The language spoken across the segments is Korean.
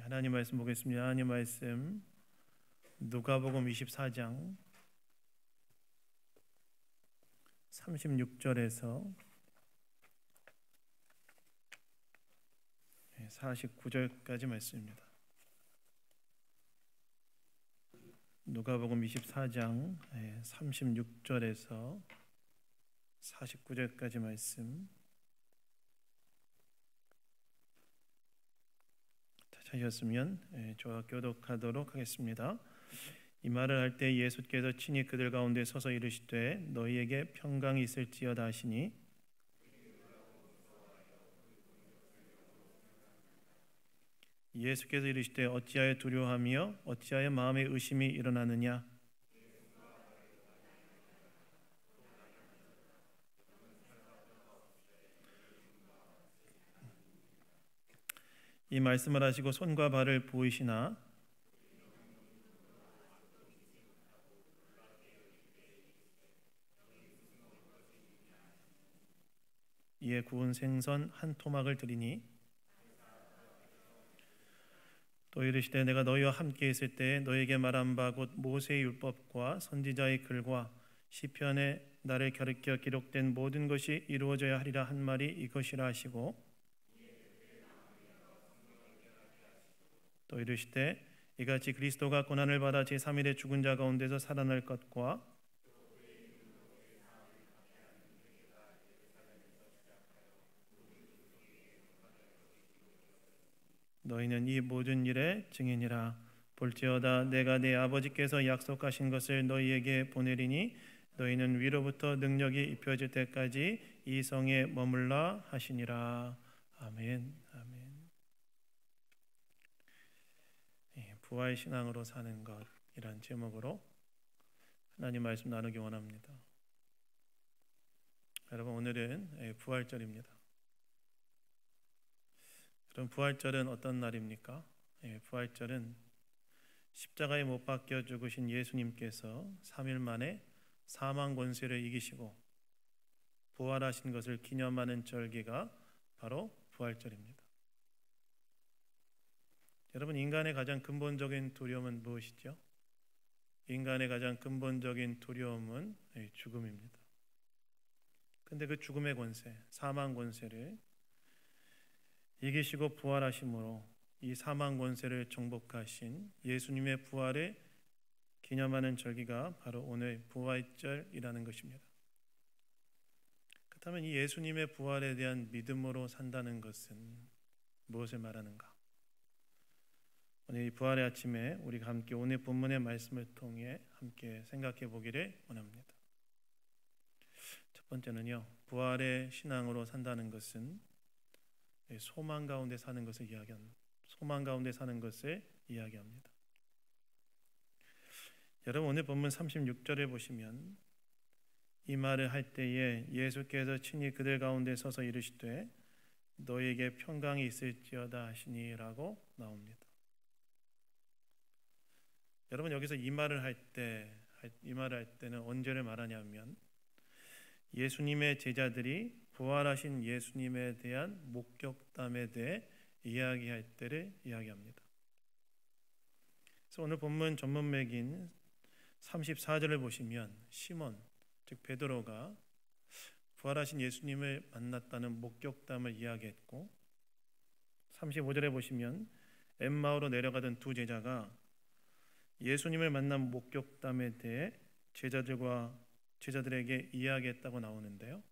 하나님 말씀 보겠습니다. 하나님 말씀 누가복음 24장 36절에서 49절까지 말씀입니다. 누가복음 24장 36절에서 49절까지 말씀 찾으셨으면 저와 교독하도록 하겠습니다. 이 말을 할 때 예수께서 친히 그들 가운데 서서 이르시되 너희에게 평강이 있을지어다 하시니 예수께서 이르시되 어찌하여 두려워하며 어찌하여 마음에 의심이 일어나느냐. 이 말씀을 하시고 손과 발을 보이시나 이에 구운 생선 한 토막을 드리니 또 이르시되 내가 너희와 함께 있을 때에 너희에게 말한 바 곧 모세의 율법과 선지자의 글과 시편에 나를 가리켜 기록된 모든 것이 이루어져야 하리라 한 말이 이것이라 하시고 또 이르시되 이같이 그리스도가 고난을 받아 제3일에 죽은 자 가운데서 살아날 것과 너희는 이 모든 일의 증인이라. 볼지어다 내가 내 아버지께서 약속하신 것을 너희에게 보내리니 너희는 위로부터 능력이 입혀질 때까지 이 성에 머물라 하시니라. 아멘. 아멘. 부활 신앙으로 사는 것이란 제목으로 하나님 말씀 나누기 원합니다. 여러분, 오늘은 부활절입니다. 그럼 부활절은 어떤 날입니까? 부활절은 십자가에 못 박혀 죽으신 예수님께서 3일 만에 사망 권세를 이기시고 부활하신 것을 기념하는 절기가 바로 부활절입니다. 여러분, 인간의 가장 근본적인 두려움은 무엇이죠? 인간의 가장 근본적인 두려움은 죽음입니다. 근데 그 죽음의 권세, 사망 권세를 이기시고 부활하심으로 이 사망 권세를 정복하신 예수님의 부활을 기념하는 절기가 바로 오늘 부활절이라는 것입니다. 그렇다면 이 예수님의 부활에 대한 믿음으로 산다는 것은 무엇을 말하는가? 오늘 이 부활의 아침에 우리가 함께 오늘 본문의 말씀을 통해 함께 생각해 보기를 원합니다. 첫 번째는요, 부활의 신앙으로 산다는 것은 소망 가운데 사는 것을 이야기합니다. 소망 가운데 사는 것을 이야기합니다. 여러분, 오늘 본문 36절을 보시면 이 말을 할 때에 예수께서 친히 그들 가운데 서서 이르시되 너희에게 평강이 있을지어다 하시니라고 나옵니다. 여러분, 여기서 이 말을 할 때는 언제를 말하냐면 예수님의 제자들이 부활하신 예수님에 대한 목격담에 대해 이야기할 때를 이야기합니다. 그래서 오늘 본문 전문맥인 34절을 보시면 시몬, 즉 베드로가 부활하신 예수님을 만났다는 목격담을 이야기했고 35절에 보시면 엠마오로 내려가던 두 제자가 예수님을 만난 목격담에 대해 제자들에게 이야기했다고 나오는데요.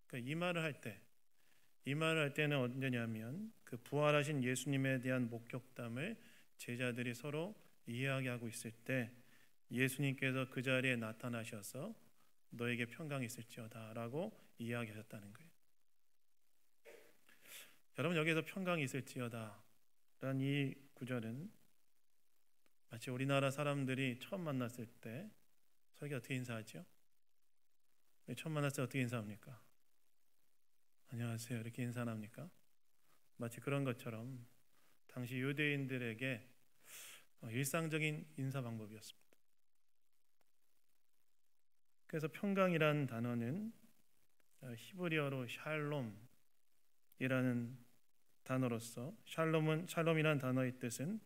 그러니까 이 말을 할 때는 언제냐면 그 부활하신 예수님에 대한 목격담을 제자들이 서로 이야기하고 있을 때 예수님께서 그 자리에 나타나셔서 너에게 평강이 있을지어다라고 이야기하셨다는 거예요. 여러분, 여기서 평강이 있을지어다라는 이 구절은 마치 우리나라 사람들이 처음 만났을 때 서로에게 어떻게 인사하죠? 처음 만났을 때 어떻게 인사합니까? 안녕하세요 이렇게 인사합니까? 마치 그런 것처럼 당시 유대인들에게 일상적인 인사 방법이었습니다. 그래서 평강이라는 단어는 히브리어로 샬롬이라는 단어로서 샬롬이란 단어의 뜻은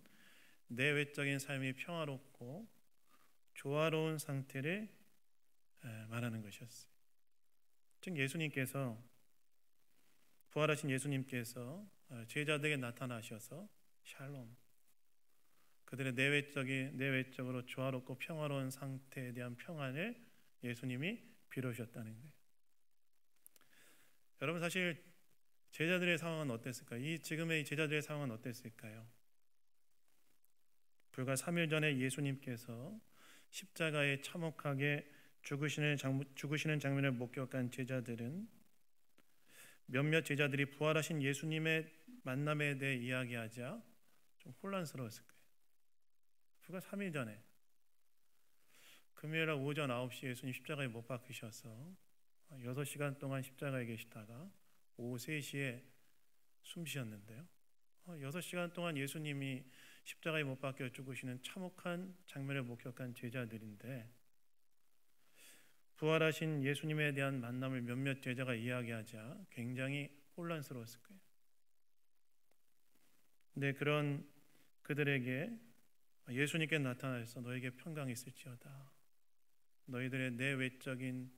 내외적인 삶이 평화롭고 조화로운 상태를 말하는 것이었어요. 즉 예수님께서 부활하신 예수님께서 제자들에게 나타나셔서 샬롬, 그들의 내외적으로 조화롭고 평화로운 상태에 대한 평안을 예수님이 빌어주셨다는 거예요. 여러분 사실 제자들의 상황은 어땠을까요? 지금의 제자들의 상황은 어땠을까요? 불과 3일 전에 예수님께서 십자가에 참혹하게 죽으시는 장면을 목격한 제자들은 몇몇 제자들이 부활하신 예수님의 만남에 대해 이야기하자 좀 혼란스러웠을 거예요. 불과 3일 전에 금요일 오전 9시 예수님 십자가에 못 박히셔서 6시간 동안 십자가에 계시다가 오후 3시에 숨지셨는데요. 6시간 동안 예수님이 십자가에 못 박혀 죽으시는 참혹한 장면을 목격한 제자들인데 부활하신 예수님에 대한 만남을 몇몇 제자가 이야기하자 굉장히 혼란스러웠을 거예요. 근데 그런 그들에게 예수님께 나타나셔서 너에게 평강이 있을지어다. 너희들의 내외적인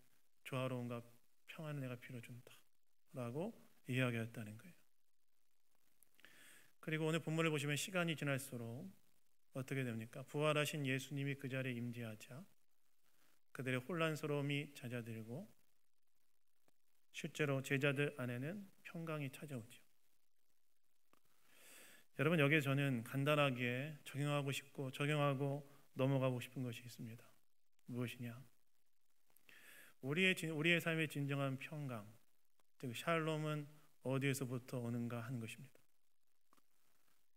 조화로움과 평안을 내가 빌어준다 라고 이야기했다는 거예요. 그리고 오늘 본문을 보시면 시간이 지날수록 어떻게 됩니까? 부활하신 예수님이 그 자리에 임재하자 그들의 혼란스러움이 잦아들고 실제로 제자들 안에는 평강이 찾아오죠. 여러분 여기에 저는 간단하게 적용하고 넘어가고 싶은 것이 있습니다. 무엇이냐? 우리의 삶의 진정한 평강, 즉 샬롬은 어디에서부터 오는가 하는 것입니다.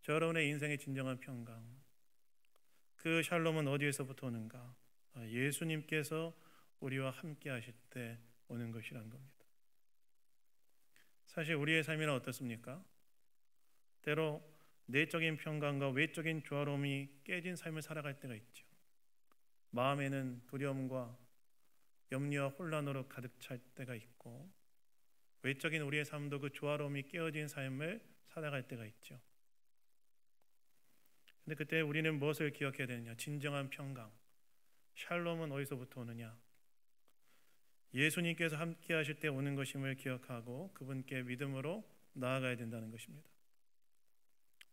여러분의 인생의 진정한 평강, 그 샬롬은 어디에서부터 오는가? 예수님께서 우리와 함께 하실 때 오는 것이란 겁니다. 사실 우리의 삶이란 어떻습니까? 때로 내적인 평강과 외적인 조화로움이 깨진 삶을 살아갈 때가 있죠. 마음에는 두려움과 염려와 혼란으로 가득 찰 때가 있고 외적인 우리의 삶도 그 조화로움이 깨어진 삶을 살아갈 때가 있죠. 근데 그때 우리는 무엇을 기억해야 되느냐? 진정한 평강, 샬롬은 어디서부터 오느냐? 예수님께서 함께 하실 때 오는 것임을 기억하고 그분께 믿음으로 나아가야 된다는 것입니다.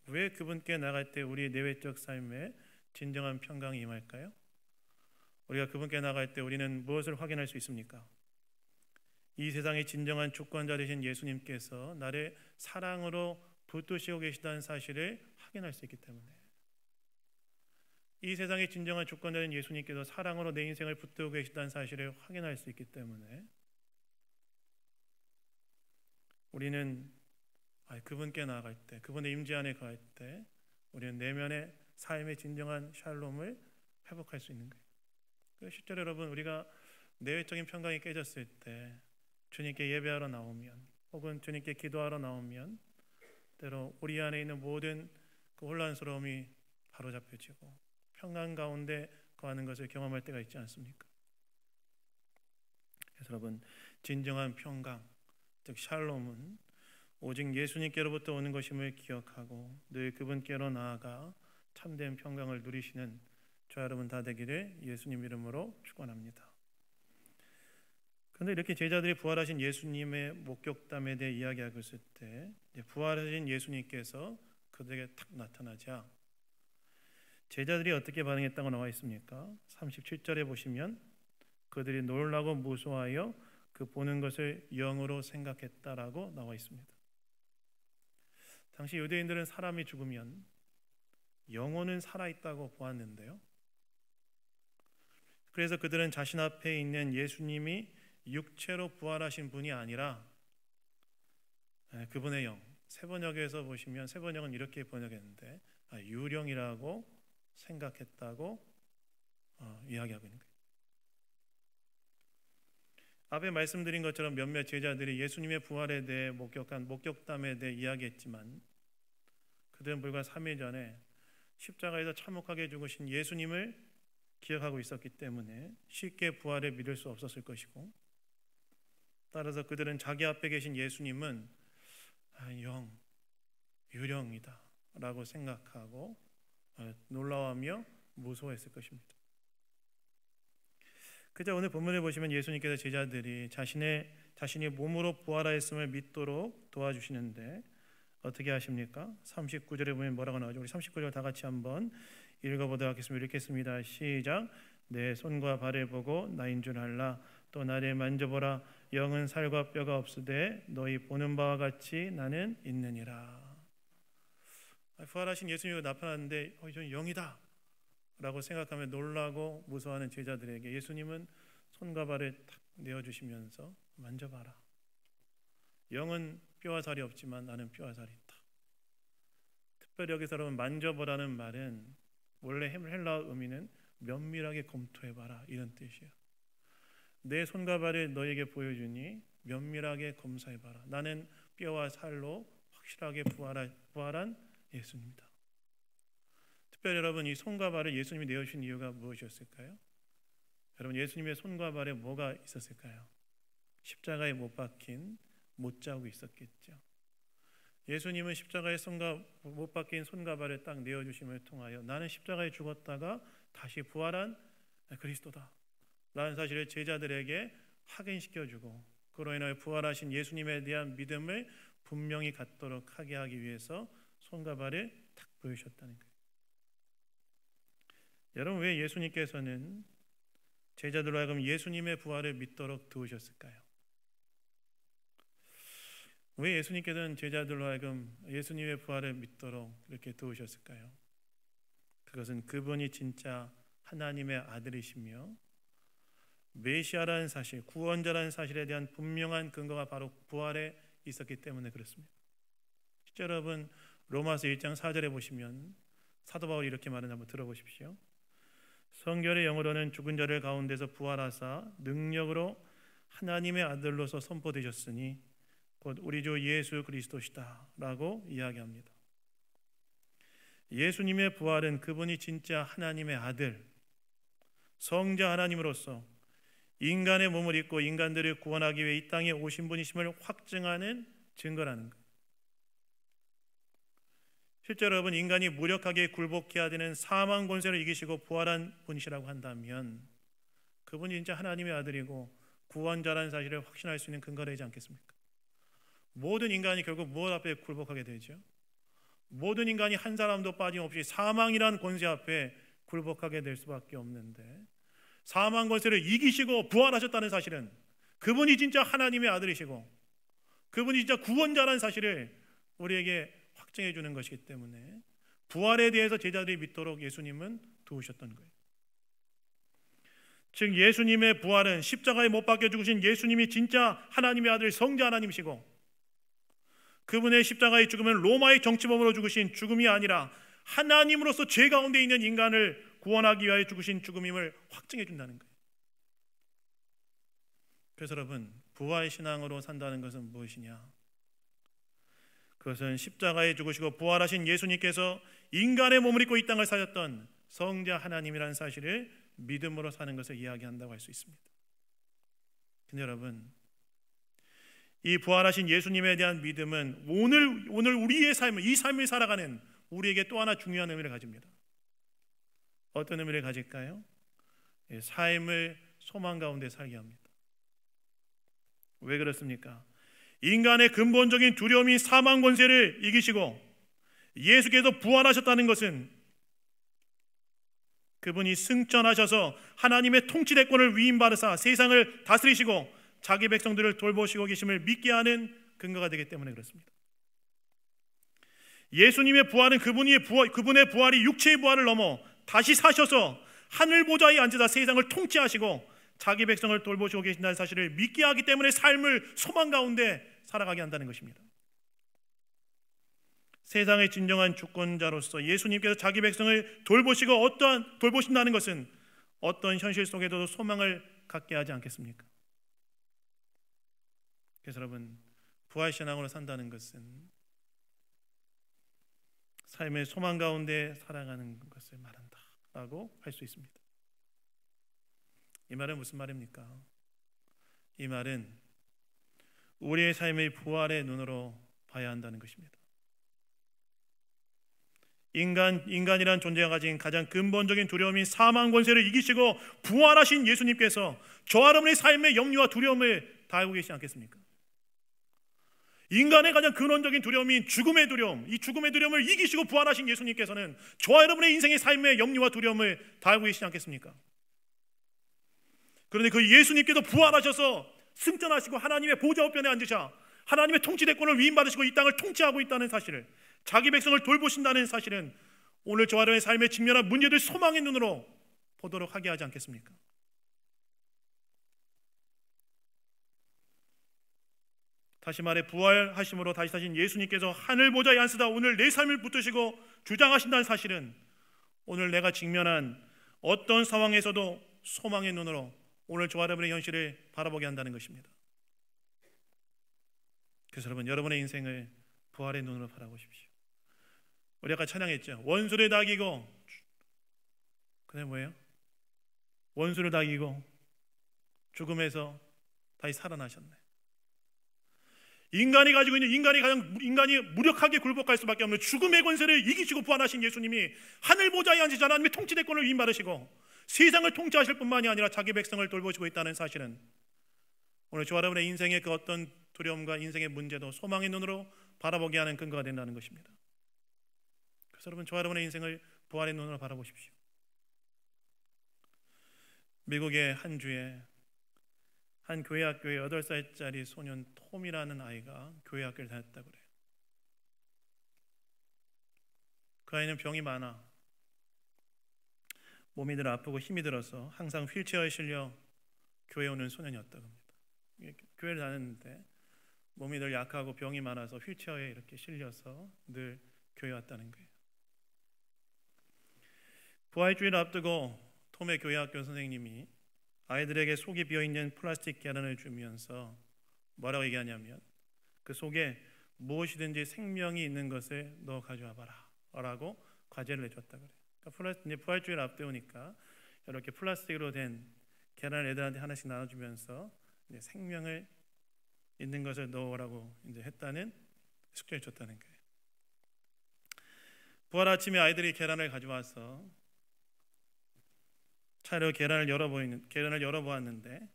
왜 그분께 나갈 때 우리의 내외적 삶에 진정한 평강이 임할까요? 우리가 그분께 나갈 때 우리는 무엇을 확인할 수 있습니까? 이 세상의 진정한 주권자 되신 예수님께서 나를 사랑으로 붙드시고 계시다는 사실을 확인할 수 있기 때문에 이 세상의 진정한 주권자인 예수님께서 사랑으로 내 인생을 붙들고 계시다는 사실을 확인할 수 있기 때문에 우리는 그분께 나아갈 때, 그분의 임재 안에 거할 때 우리는 내면의 삶의 진정한 샬롬을 회복할 수 있는 거예요. 실제로 여러분 우리가 내외적인 평강이 깨졌을 때 주님께 예배하러 나오면 혹은 주님께 기도하러 나오면 때로 우리 안에 있는 모든 그 혼란스러움이 바로잡혀지고 평강 가운데 거하는 것을 경험할 때가 있지 않습니까? 그래서 여러분 진정한 평강, 즉 샬롬은 오직 예수님께로부터 오는 것임을 기억하고 늘 그분께로 나아가 참된 평강을 누리시는 저와 여러분 다 되기를 예수님 이름으로 축원합니다. 그런데 이렇게 제자들이 부활하신 예수님의 목격담에 대해 이야기하고 있을 때 부활하신 예수님께서 그들에게 탁 나타나자 제자들이 어떻게 반응했다고 나와 있습니까? 37절에 보시면 그들이 놀라고 무서워하여 그 보는 것을 영으로 생각했다라고 나와 있습니다. 당시 유대인들은 사람이 죽으면 영혼은 살아있다고 보았는데요. 그래서 그들은 자신 앞에 있는 예수님이 육체로 부활하신 분이 아니라 그분의 영, 세번역에서 보시면 세번역은 이렇게 번역했는데 유령이라고 생각했다고 이야기하고 있는 거예요. 앞에 말씀드린 것처럼 몇몇 제자들이 예수님의 부활에 대해 목격한 목격담에 대해 이야기했지만 그들은 불과 3일 전에 십자가에서 참혹하게 죽으신 예수님을 기억하고 있었기 때문에 쉽게 부활을 믿을 수 없었을 것이고 따라서 그들은 자기 앞에 계신 예수님은 영, 유령이다라고 생각하고 놀라워하며 무서워했을 것입니다. 그저 오늘 본문을 보시면 예수님께서 제자들이 자신이 몸으로 부활하였음을 믿도록 도와주시는데 어떻게 하십니까? 39절에 보면 뭐라고 나오죠? 우리 39절 다 같이 한번 읽어보도록 하겠습니다. 읽겠습니다. 시작. 내 손과 발을 보고 나인 줄 알라. 또 나를 만져보라. 영은 살과 뼈가 없으되 너희 보는 바와 같이 나는 있느니라. 부활하신 예수님이 나타났는데 저는 영이다 라고 생각하며 놀라고 무서워하는 제자들에게 예수님은 손과 발을 탁 내어주시면서 만져봐라. 영은 뼈와 살이 없지만 나는 뼈와 살이 있다. 특별히 여기서 여러분 만져보라는 말은 원래 헬라어 의미는 면밀하게 검토해봐라 이런 뜻이에요. 내 손과 발을 너에게 보여주니 면밀하게 검사해봐라. 나는 뼈와 살로 확실하게 부활한 예수님이다. 특별히 여러분 이 손과 발을 예수님이 내어주신 이유가 무엇이었을까요? 여러분 예수님의 손과 발에 뭐가 있었을까요? 십자가에 못 박힌 못자국이 있었겠죠. 예수님은 십자가에 못 박힌 손과 발을 딱 내어주심을 통하여 나는 십자가에 죽었다가 다시 부활한 그리스도다 라는 사실을 제자들에게 확인시켜주고 그로 인하여 부활하신 예수님에 대한 믿음을 분명히 갖도록 하게 하기 위해서 손과 발을 딱 보여주셨다는 거예요. 여러분 왜 예수님께서는 제자들로 하여금 예수님의 부활을 믿도록 도우셨을까요? 왜 예수님께서는 제자들로 하여금 예수님의 부활을 믿도록 이렇게 도우셨을까요? 그것은 그분이 진짜 하나님의 아들이시며 메시아라는 사실, 구원자라는 사실에 대한 분명한 근거가 바로 부활에 있었기 때문에 그렇습니다. 실제 여러분 로마서 1장 4절에 보시면 사도 바울이 이렇게 말을 한번 들어보십시오. 성결의 영으로는 죽은 자를 가운데서 부활하사 능력으로 하나님의 아들로서 선포되셨으니 곧 우리 주 예수 그리스도시다 라고 이야기합니다. 예수님의 부활은 그분이 진짜 하나님의 아들, 성자 하나님으로서 인간의 몸을 입고 인간들을 구원하기 위해 이 땅에 오신 분이심을 확증하는 증거라는 것. 실제로 여러분 인간이 무력하게 굴복해야 되는 사망 권세를 이기시고 부활한 분이시라고 한다면 그분이 진짜 하나님의 아들이고 구원자라는 사실을 확신할 수 있는 근거가 되지 않겠습니까? 모든 인간이 결국 무엇 앞에 굴복하게 되죠? 모든 인간이 한 사람도 빠짐없이 사망이라는 권세 앞에 굴복하게 될 수밖에 없는데 사망 권세를 이기시고 부활하셨다는 사실은 그분이 진짜 하나님의 아들이시고 그분이 진짜 구원자라는 사실을 우리에게 확증해 주는 것이기 때문에 부활에 대해서 제자들이 믿도록 예수님은 도우셨던 거예요. 즉 예수님의 부활은 십자가에 못 박혀 죽으신 예수님이 진짜 하나님의 아들 성자 하나님이시고 그분의 십자가의 죽음은 로마의 정치범으로 죽으신 죽음이 아니라 하나님으로서 죄 가운데 있는 인간을 구원하기 위하여 죽으신 죽음임을 확증해 준다는 거예요. 그래서 여러분 부활 신앙으로 산다는 것은 무엇이냐? 그것은 십자가에 죽으시고 부활하신 예수님께서 인간의 몸을 입고 이 땅을 사셨던 성자 하나님이라는 사실을 믿음으로 사는 것을 이야기한다고 할 수 있습니다. 근데 여러분 이 부활하신 예수님에 대한 믿음은 오늘 우리의 삶을 이 삶을 살아가는 우리에게 또 하나 중요한 의미를 가집니다. 어떤 의미를 가질까요? 삶을 소망 가운데 살게 합니다. 왜 그렇습니까? 인간의 근본적인 두려움인 사망 권세를 이기시고 예수께서 부활하셨다는 것은 그분이 승천하셔서 하나님의 통치대권을 위임받으사 세상을 다스리시고 자기 백성들을 돌보시고 계심을 믿게 하는 근거가 되기 때문에 그렇습니다. 예수님의 부활은 그분의 부활이 육체의 부활을 넘어 다시 사셔서 하늘 보좌에 앉으사 세상을 통치하시고 자기 백성을 돌보시고 계신다는 사실을 믿게 하기 때문에 삶을 소망 가운데 살아가게 한다는 것입니다. 세상의 진정한 주권자로서 예수님께서 자기 백성을 돌보신다는 것은 어떤 현실 속에도 소망을 갖게 하지 않겠습니까? 그래서 여러분 부활 신앙으로 산다는 것은 삶의 소망 가운데 살아가는 것을 말한다라고 할 수 있습니다. 이 말은 무슨 말입니까? 이 말은 우리의 삶의 부활의 눈으로 봐야 한다는 것입니다. 인간이란 존재가 가진 가장 근본적인 두려움인 사망 권세를 이기시고 부활하신 예수님께서 저와 여러분의 삶의 염려와 두려움을 다 알고 계시지 않겠습니까? 인간의 가장 근원적인 두려움인 죽음의 두려움, 이 죽음의 두려움을 이기시고 부활하신 예수님께서는 저와 여러분의 인생의 삶의 염려와 두려움을 다 알고 계시지 않겠습니까? 그런데 그 예수님께서 부활하셔서 승천하시고 하나님의 보좌 우편에 앉으셔 하나님의 통치대권을 위임받으시고 이 땅을 통치하고 있다는 사실을, 자기 백성을 돌보신다는 사실은 오늘 저와 여러분의 삶에 직면한 문제들 소망의 눈으로 보도록 하게 하지 않겠습니까? 다시 말해 부활하심으로 다시 사신 예수님께서 하늘 보좌에 앉으시다 오늘 내 삶을 붙드시고 주장하신다는 사실은 오늘 내가 직면한 어떤 상황에서도 소망의 눈으로 오늘 저와 여러분의 현실을 바라보게 한다는 것입니다. 그래서 여러분의 인생을 부활의 눈으로 바라보십시오. 우리 아까 찬양했죠. 원수를 다 이기고, 그게 뭐예요? 원수를 다 이기고 죽음에서 다시 살아나셨네. 인간이 가지고 있는 인간이 무력하게 굴복할 수밖에 없는 죽음의 권세를 이기시고 부활하신 예수님이 하늘 보좌에 앉으신 하나님의 통치대권을 위임받으시고 세상을 통치하실 뿐만이 아니라 자기 백성을 돌보시고 있다는 사실은 오늘 저와 여러분의 인생의 그 어떤 두려움과 인생의 문제도 소망의 눈으로 바라보게 하는 근거가 된다는 것입니다. 그래서 여러분 저와 여러분의 인생을 부활의 눈으로 바라보십시오. 미국의 한 주에 한 교회 학교에 8살짜리 소년 톰이라는 아이가 교회 학교를 다녔다고 그래요. 그 아이는 병이 많아 몸이 늘 아프고 힘이 들어서 항상 휠체어에 실려 교회에 오는 소년이었다고 합니다. 교회를 다녔는데 몸이 늘 약하고 병이 많아서 휠체어에 이렇게 실려서 늘 교회에 왔다는 거예요. 부활주의를 앞두고 톰의 교회 학교 선생님이 아이들에게 속이 비어있는 플라스틱 계란을 주면서 뭐라고 얘기하냐면 그 속에 무엇이든지 생명이 있는 것을 너 가져와 봐라 라고 과제를 내줬다 그래요. 그러니까 이제 부활주의를 앞두니까 이렇게 플라스틱으로 된 계란을 애들한테 하나씩 나눠주면서 이제 생명을 있는 것을 넣으라고 이제 했다는 숙제를 줬다는 거예요. 부활 아침에 아이들이 계란을 가져와서 차례로 계란을 열어보았는데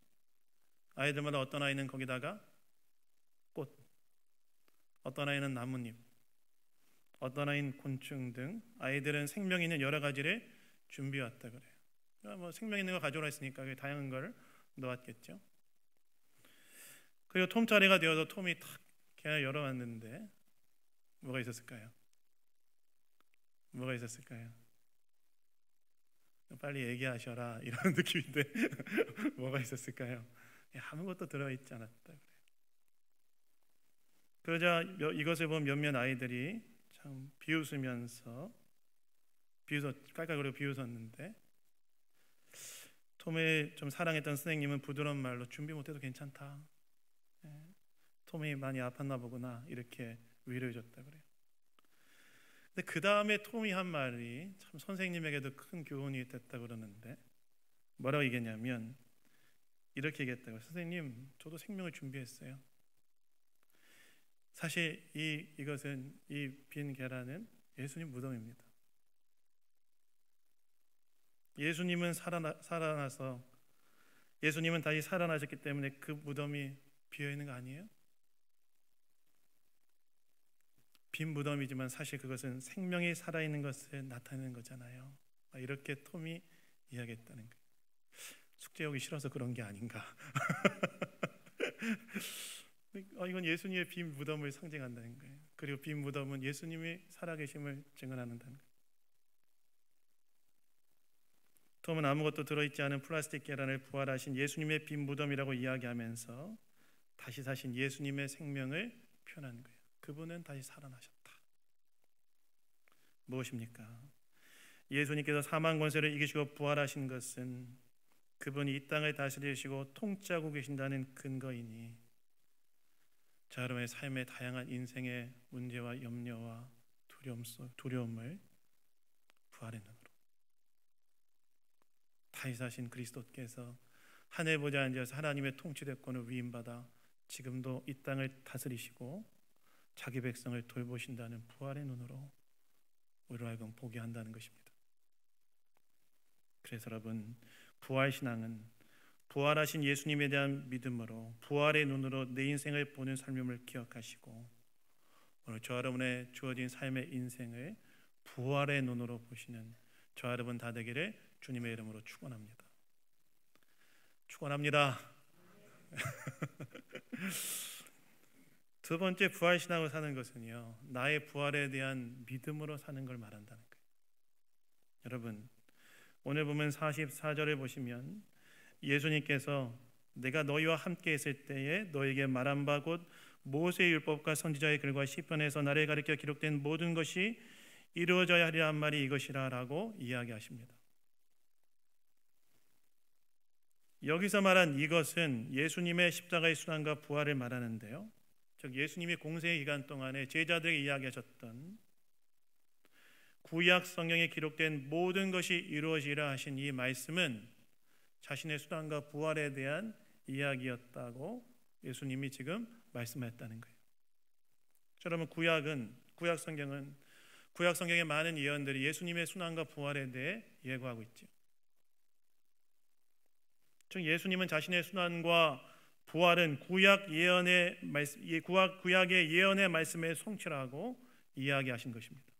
아이들마다 어떤 아이는 거기다가 꽃, 어떤 아이는 나뭇잎, 어떤 아이는 곤충 등 아이들은 생명 있는 여러 가지를 준비해왔다 그래요. 그러니까 생명 있는 거 가져오라 했으니까 다양한 걸 넣었겠죠. 그리고 톰 차례가 되어서 톰이 탁 계란을 열어봤는데 뭐가 있었을까요? 뭐가 있었을까요? 빨리 얘기하셔라 이런 느낌인데 뭐가 있었을까요? 아무것도 들어있지 않았다 그래요. 그러자 이것을 본 몇몇 아이들이 참 깔깔거리고 비웃었는데 톰을 좀 사랑했던 선생님은 부드러운 말로 준비 못해도 괜찮다. 톰이 많이 아팠나 보구나 이렇게 위로해 줬다 그래요. 근데 그 다음에 톰이 한 말이 참 선생님에게도 큰 교훈이 됐다 그러는데 뭐라고 얘기했냐면 이렇게 얘기했다고. 선생님, 저도 생명을 준비했어요. 사실 이것은 이 빈 계란은 예수님 무덤입니다. 예수님은 살아나서 예수님은 다시 살아나셨기 때문에 그 무덤이 비어 있는 거 아니에요? 빈 무덤이지만 사실 그것은 생명이 살아있는 것을 나타내는 거잖아요. 이렇게 톰이 이야기했다는 거예요. 숙제하기 싫어서 그런 게 아닌가. 이건 예수님의 빈 무덤을 상징한다는 거예요. 그리고 빈 무덤은 예수님이 살아계심을 증언한다는 거예요. 톰은 아무것도 들어있지 않은 플라스틱 계란을 부활하신 예수님의 빈 무덤이라고 이야기하면서 다시 사신 예수님의 생명을 표현하는 거예요. 그분은 다시 살아나셨다. 무엇입니까? 예수님께서 사망 권세를 이기시고 부활하신 것은 그분이 이 땅을 다스리시고 통치하고 계신다는 근거이니 자, 여러분의 삶의 다양한 인생의 문제와 염려와 두려움을 부활의 눈으로 다시 사신 그리스도께서 하늘 보좌에 앉아서 하나님의 통치대권을 위임받아 지금도 이 땅을 다스리시고 자기 백성을 돌보신다는 부활의 눈으로 우리로 하여금 보게 한다는 것입니다. 그래서 여러분, 부활신앙은 부활하신 예수님에 대한 믿음으로 부활의 눈으로 내 인생을 보는 삶임을 기억하시고, 오늘 저와 여러분의 주어진 삶의 인생을 부활의 눈으로 보시는 저와 여러분 다 되기를 주님의 이름으로 축원합니다. 축원합니다. 두 번째, 부활신앙으로 사는 것은요, 나의 부활에 대한 믿음으로 사는 걸 말한다는 거예요. 여러분, 오늘 보면 44절을 보시면 예수님께서 내가 너희와 함께 있을 때에 너에게 말한 바 곧 모세의 율법과 선지자의 글과 시편에서 나를 가리켜 기록된 모든 것이 이루어져야 하리라 한 말이 이것이라 라고 이야기하십니다. 여기서 말한 이것은 예수님의 십자가의 순환과 부활을 말하는데요, 즉 예수님이 공생의 기간 동안에 제자들에게 이야기하셨던 구약 성경에 기록된 모든 것이 이루어지라 하신 이 말씀은 자신의 순환과 부활에 대한 이야기였다고 예수님이 지금 말씀했다는 거예요. 여러분, 구약 성경의 많은 예언들이 예수님의 순환과 부활에 대해 예고하고 있죠. 즉 예수님은 자신의 순환과 부활은 구약의 예언의 말씀에 성취라고 이야기하신 것입니다.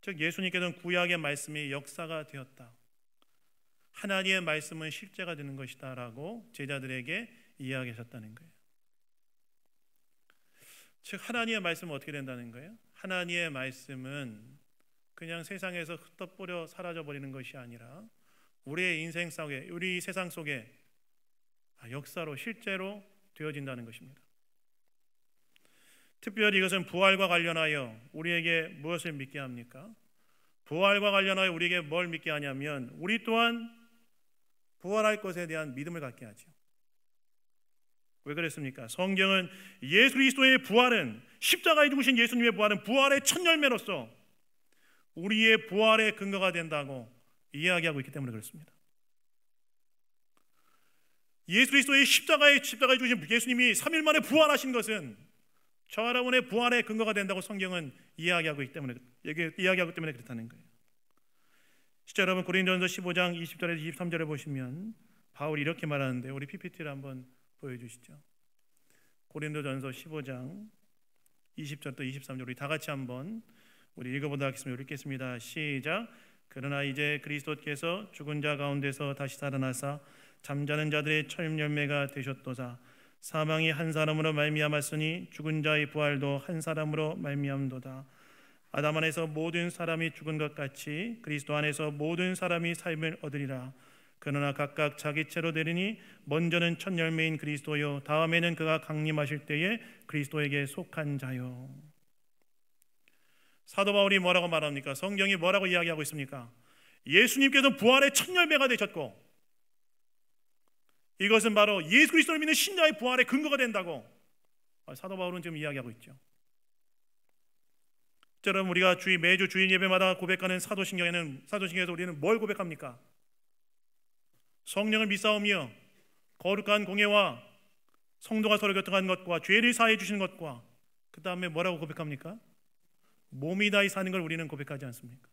즉 예수님께서는 구약의 말씀이 역사가 되었다, 하나님의 말씀은 실제가 되는 것이다 라고 제자들에게 이야기하셨다는 거예요. 즉 하나님의 말씀은 어떻게 된다는 거예요? 하나님의 말씀은 그냥 세상에서 흩어버려 사라져버리는 것이 아니라 우리의 인생 속에, 우리 세상 속에 역사로 실제로 되어진다는 것입니다. 특별히 이것은 부활과 관련하여 우리에게 무엇을 믿게 합니까? 부활과 관련하여 우리에게 뭘 믿게 하냐면 우리 또한 부활할 것에 대한 믿음을 갖게 하죠. 왜 그랬습니까? 성경은 예수 그리스도의 부활은, 십자가에 죽으신 예수님의 부활은 부활의 첫 열매로서 우리의 부활의 근거가 된다고 이야기하고 있기 때문에 그렇습니다. 예수 그리스도의 십자가에 죽으신 예수님이 3일 만에 부활하신 것은 저와 여러분의 부활의 근거가 된다고 성경은 이야기하기 때문에 그렇다는 거예요. 진짜 여러분, 고린도전서 15장 20절에서 23절을 보시면 바울이 이렇게 말하는데, 우리 PPT를 한번 보여주시죠. 고린도전서 15장 20절부터 23절 우리 다 같이 한번 우리 읽어보도록 하겠습니다. 우리 읽겠습니다. 시작. 그러나 이제 그리스도께서 죽은 자 가운데서 다시 살아나사 잠자는 자들의 첫 열매가 되셨도다. 사망이 한 사람으로 말미암았으니 죽은 자의 부활도 한 사람으로 말미암도다. 아담 안에서 모든 사람이 죽은 것 같이 그리스도 안에서 모든 사람이 삶을 얻으리라. 그러나 각각 자기 채로 되리니 먼저는 첫 열매인 그리스도요, 다음에는 그가 강림하실 때에 그리스도에게 속한 자요. 사도 바울이 뭐라고 말합니까? 성경이 뭐라고 이야기하고 있습니까? 예수님께서 부활의 첫 열매가 되셨고 이것은 바로 예수 그리스도를 믿는 신자의 부활의 근거가 된다고 사도 바울은 지금 이야기하고 있죠. 여러분, 우리가 매주 주일 예배마다 고백하는 사도신경에서 우리는 뭘 고백합니까? 성령을 믿사오며 거룩한 공예와 성도가 서로 교통하는 것과 죄를 사해 주시는 것과 그 다음에 뭐라고 고백합니까? 몸이 다히 사는 걸 우리는 고백하지 않습니까?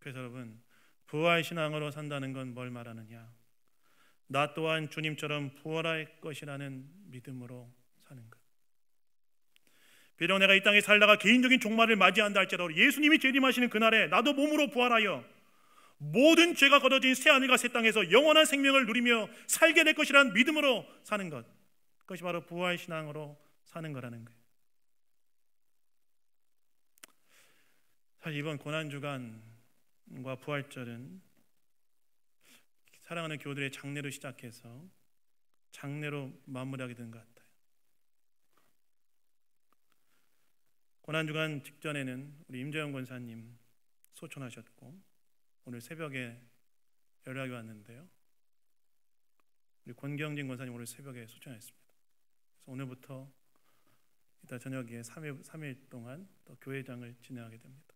그래서 여러분, 부활신앙으로 산다는 건 뭘 말하느냐? 나 또한 주님처럼 부활할 것이라는 믿음으로 사는 것. 비록 내가 이 땅에 살다가 개인적인 종말을 맞이한다 할지라도 예수님이 재림하시는 그날에 나도 몸으로 부활하여 모든 죄가 걷어진 새하늘과 새 땅에서 영원한 생명을 누리며 살게 될 것이라는 믿음으로 사는 것, 그것이 바로 부활신앙으로 사는 거라는 거예요. 사실 이번 고난주간과 부활절은 사랑하는 교우들의 장례로 시작해서 장례로 마무리하게 된 것 같아요. 고난주간 직전에는 우리 임재영 권사님 소천하셨고 오늘 새벽에 연락이 왔는데요, 우리 권경진 권사님 오늘 새벽에 소천했습니다. 그래서 오늘부터 이따 저녁에 3일 동안 또 교회장을 진행하게 됩니다.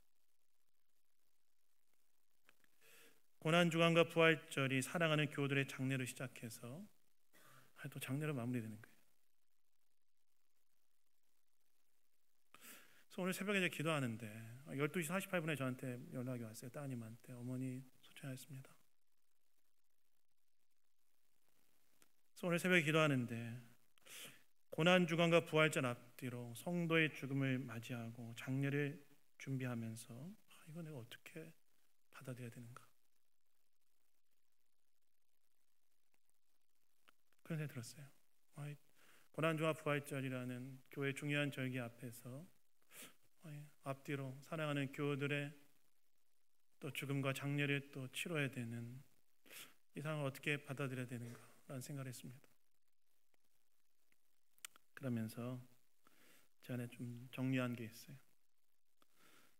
고난주간과 부활절이 사랑하는 교우들의 장례로 시작해서 또 장례로 마무리되는 거예요. 그래서 오늘 새벽에 이제 기도하는데 12시 48분에 저한테 연락이 왔어요. 따님한테 어머니 소천하였습니다. 그래서 오늘 새벽에 기도하는데 고난주간과 부활절 앞뒤로 성도의 죽음을 맞이하고 장례를 준비하면서 이거 내가 어떻게 받아들여야 되는가 그런 생각이 들었어요. 고난주와 부활절이라는 교회의 중요한 절기 앞에서 앞뒤로 사랑하는 교우들의 또 죽음과 장례를 또 치러야 되는 이 상황을 어떻게 받아들여야 되는가라는 생각을 했습니다. 그러면서 제 안에 좀 정리한 게 있어요.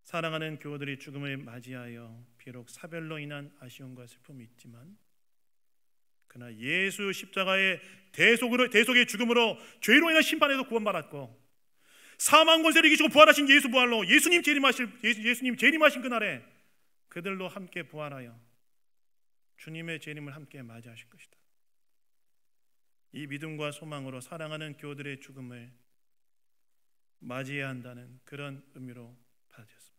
사랑하는 교우들이 죽음을 맞이하여 비록 사별로 인한 아쉬움과 슬픔이 있지만 그러나 예수 십자가의 대속의 죽음으로 죄로 인한 심판에서 구원받았고 사망 권세를 이기시고 부활하신 예수 부활로 예수님 재림하신 그날에 그들로 함께 부활하여 주님의 재림을 함께 맞이하실 것이다. 이 믿음과 소망으로 사랑하는 교우들의 죽음을 맞이해야 한다는 그런 의미로 받아들였습니다.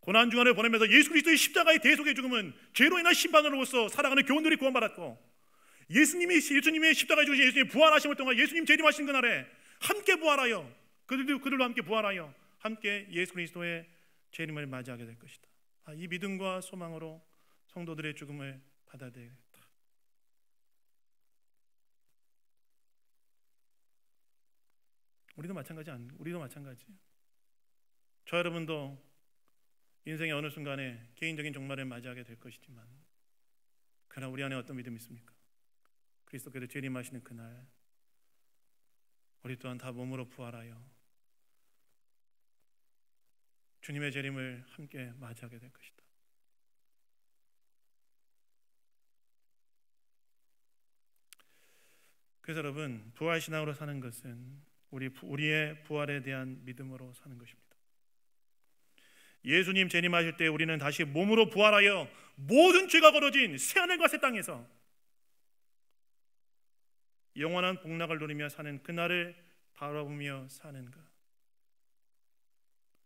고난주간을 보내면서 예수 그리스도의 십자가의 대속의 죽음은 죄로 인한 심판으로서 살아가는 교우들이 구원받았고 예수님의 십자가에 죽으신 예수님의 부활하심을 통해 예수님 재림하신 그날에 함께 부활하여 그들도 함께 부활하여 함께 예수 그리스도의 재림을 맞이하게 될 것이다. 이 믿음과 소망으로 성도들의 죽음을 받아들이겠다. 우리도 마찬가지예요. 저 여러분도 인생의 어느 순간에 개인적인 종말을 맞이하게 될 것이지만 그러나 우리 안에 어떤 믿음이 있습니까? 그리스도께서 재림하시는 그날 우리 또한 다 몸으로 부활하여 주님의 재림을 함께 맞이하게 될 것이다. 그래서 여러분, 부활신앙으로 사는 것은 우리의 부활에 대한 믿음으로 사는 것입니다. 예수님 재림하실 때 우리는 다시 몸으로 부활하여 모든 죄가 걸어진 새하늘과 새 땅에서 영원한 복락을 누리며 사는 그날을 바라보며 사는 것.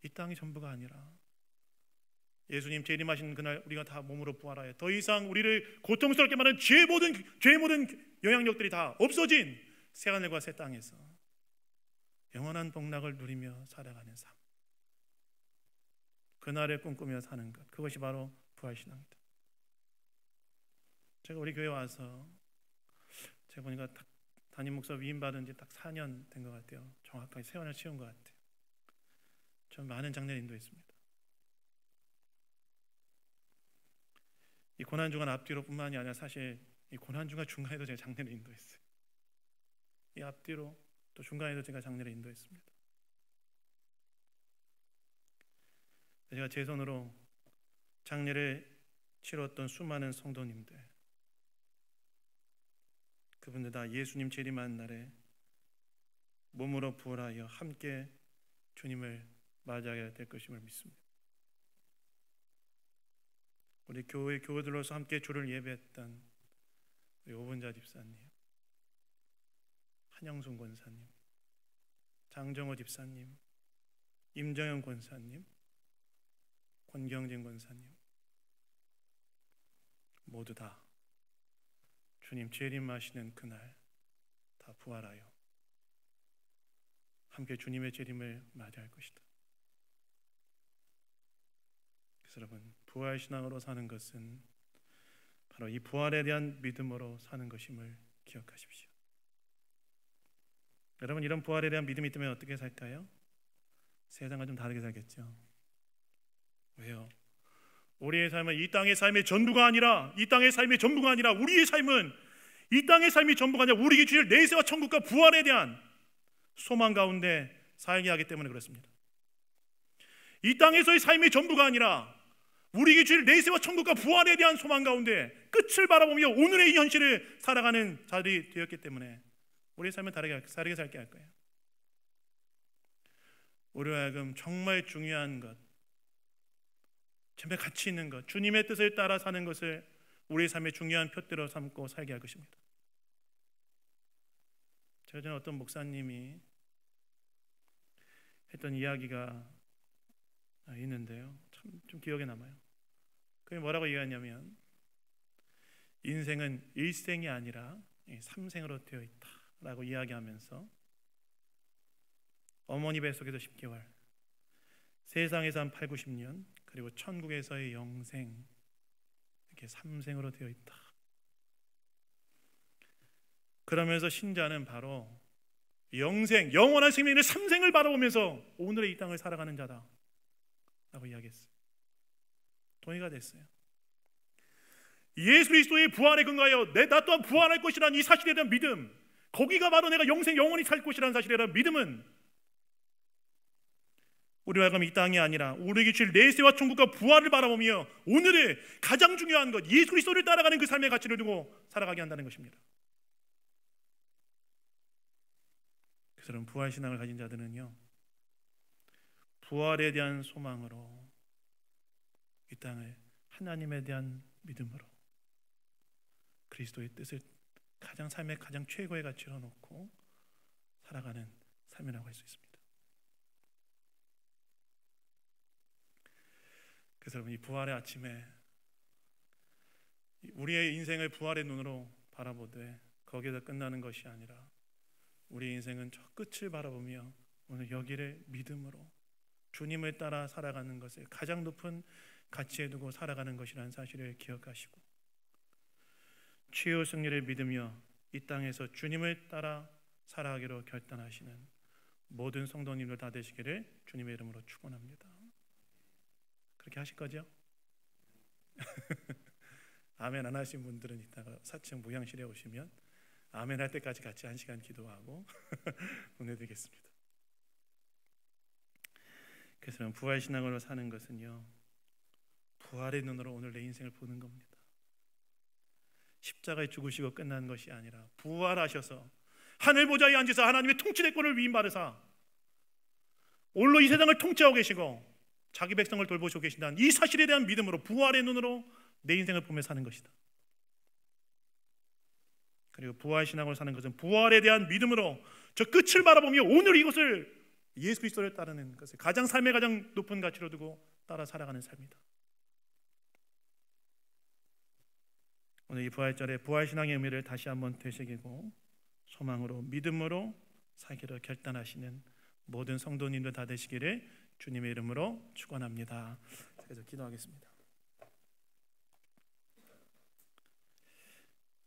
이 땅이 전부가 아니라 예수님 재림하신 그날 우리가 다 몸으로 부활하여 더 이상 우리를 고통스럽게 만든 죄의 모든 영향력들이 다 없어진 새하늘과 새 땅에서 영원한 복락을 누리며 살아가는 삶. 그날을 꿈꾸며 사는 것. 그것이 바로 부활신앙이다. 제가 우리 교회 와서 제가 보니까 담임 목사 위임 받은 지 딱 4년 된 것 같아요. 정확하게 세원을 치운 것 같아요. 전 많은 장례를 인도했습니다. 이 고난주간 앞뒤로 뿐만이 아니라 사실 이 고난주간 중간에도 제가 장례를 인도했어요. 이 앞뒤로 또 중간에도 제가 장례를 인도했습니다. 제가 제 손으로 장례를 치렀던 수많은 성도님들, 그분들 다 예수님 재림하는 날에 몸으로 부활하여 함께 주님을 맞이하게 될 것임을 믿습니다. 우리 교회 교우들로서 함께 주를 예배했던 우리 오분자 집사님, 한영순 권사님, 장정호 집사님, 임정현 권사님, 권경진 권사님 모두 다 주님 재림하시는 그날 다 부활하여 함께 주님의 재림을 맞이할 것이다. 그래서 여러분, 부활신앙으로 사는 것은 바로 이 부활에 대한 믿음으로 사는 것임을 기억하십시오. 여러분, 이런 부활에 대한 믿음이 있다면 어떻게 살까요? 세상과 좀 다르게 살겠죠. 왜요? 우리의 삶은 이 땅의 삶의 전부가 아니라 우리의 삶은 이 땅의 삶이 전부가 아니라 우리에게 주실 내세와 천국과 부활에 대한 소망 가운데 살게 하기 때문에 그렇습니다. 이 땅에서의 삶의 전부가 아니라 우리에게 주실 내세와 천국과 부활에 대한 소망 가운데 끝을 바라보며 오늘의 이 현실을 살아가는 자들이 되었기 때문에 우리의 삶은 다르게 살게 할 거예요. 우리로 하여금 정말 중요한 것, 정말 가치 있는 것, 주님의 뜻을 따라 사는 것을 우리의 삶의 중요한 표대로 삼고 살게 할 것입니다. 제가 전에 어떤 목사님이 했던 이야기가 있는데요. 참 좀 기억에 남아요. 그게 뭐라고 이야기하냐면 인생은 일생이 아니라 삼생으로 되어 있다라고 이야기하면서 어머니 뱃속에서 10개월, 세상에서 한 8, 90년, 그리고 천국에서의 영생, 이렇게 삼생으로 되어 있다. 그러면서 신자는 바로 영생, 영원한 생명의 삼생을 바라보면서 오늘의 이 땅을 살아가는 자다 라고 이야기했어요. 동의가 됐어요. 예수 그리스도의 부활에 근거하여 나 또한 부활할 것이라는 이 사실에 대한 믿음, 거기가 바로 내가 영생 영원히 살 것이라는 사실에 대한 믿음은 우리와 하여금 이 땅이 아니라 우리에게 주실 내세와 천국과 부활을 바라보며 오늘의 가장 중요한 것, 예수 그리스도를 따라가는 그 삶의 가치를 두고 살아가게 한다는 것입니다. 그런 부활신앙을 가진 자들은요, 부활에 대한 소망으로 이 땅을 하나님에 대한 믿음으로 그리스도의 뜻을 가장 삶의 가장 최고의 가치로 놓고 살아가는 삶이라고 할 수 있습니다. 그래서 여러분, 이 부활의 아침에 우리의 인생을 부활의 눈으로 바라보되 거기에서 끝나는 것이 아니라 우리의 인생은 저 끝을 바라보며 오늘 여기를 믿음으로 주님을 따라 살아가는 것을 가장 높은 가치에 두고 살아가는 것이라는 사실을 기억하시고 최후 승리를 믿으며 이 땅에서 주님을 따라 살아가기로 결단하시는 모든 성도님들 다 되시기를 주님의 이름으로 축원합니다. 그렇게 하실 거죠? 아멘 안 하신 분들은 이따가 4층 무향실에 오시면 아멘 할 때까지 같이 1시간 기도하고 보내드리겠습니다. 그래서 부활신앙으로 사는 것은요, 부활의 눈으로 오늘 내 인생을 보는 겁니다. 십자가에 죽으시고 끝난 것이 아니라 부활하셔서 하늘 보좌에 앉으사 하나님의 통치대권을 위임받으사 홀로 이 세상을 통치하고 계시고 자기 백성을 돌보시고 계신다는 이 사실에 대한 믿음으로 부활의 눈으로 내 인생을 보며 사는 것이다. 그리고 부활신앙으로 사는 것은 부활에 대한 믿음으로 저 끝을 바라보며 오늘 이것을 예수 그리스도를 따르는 것을 가장 삶의 가장 높은 가치로 두고 따라 살아가는 삶이다. 오늘 이 부활절에 부활신앙의 의미를 다시 한번 되새기고 소망으로 믿음으로 살기로 결단하시는 모든 성도님들 다 되시기를 주님의 이름으로 축원합니다. 그래서 기도하겠습니다.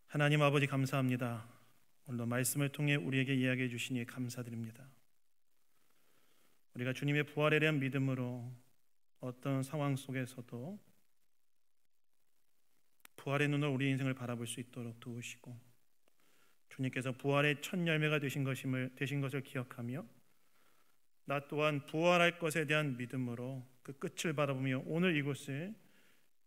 하나님 아버지 감사합니다. 오늘도 말씀을 통해 우리에게 이야기해 주시니 감사드립니다. 우리가 주님의 부활에 대한 믿음으로 어떤 상황 속에서도 부활의 눈으로 우리 인생을 바라볼 수 있도록 도우시고 주님께서 부활의 첫 열매가 되신 것을 기억하며 나 또한 부활할 것에 대한 믿음으로 그 끝을 바라보며 오늘 이곳을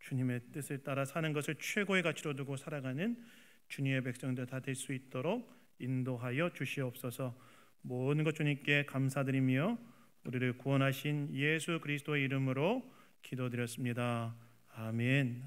주님의 뜻을 따라 사는 것을 최고의 가치로 두고 살아가는 주님의 백성들 다 될 수 있도록 인도하여 주시옵소서. 모든 것 주님께 감사드리며 우리를 구원하신 예수 그리스도의 이름으로 기도드렸습니다. 아멘.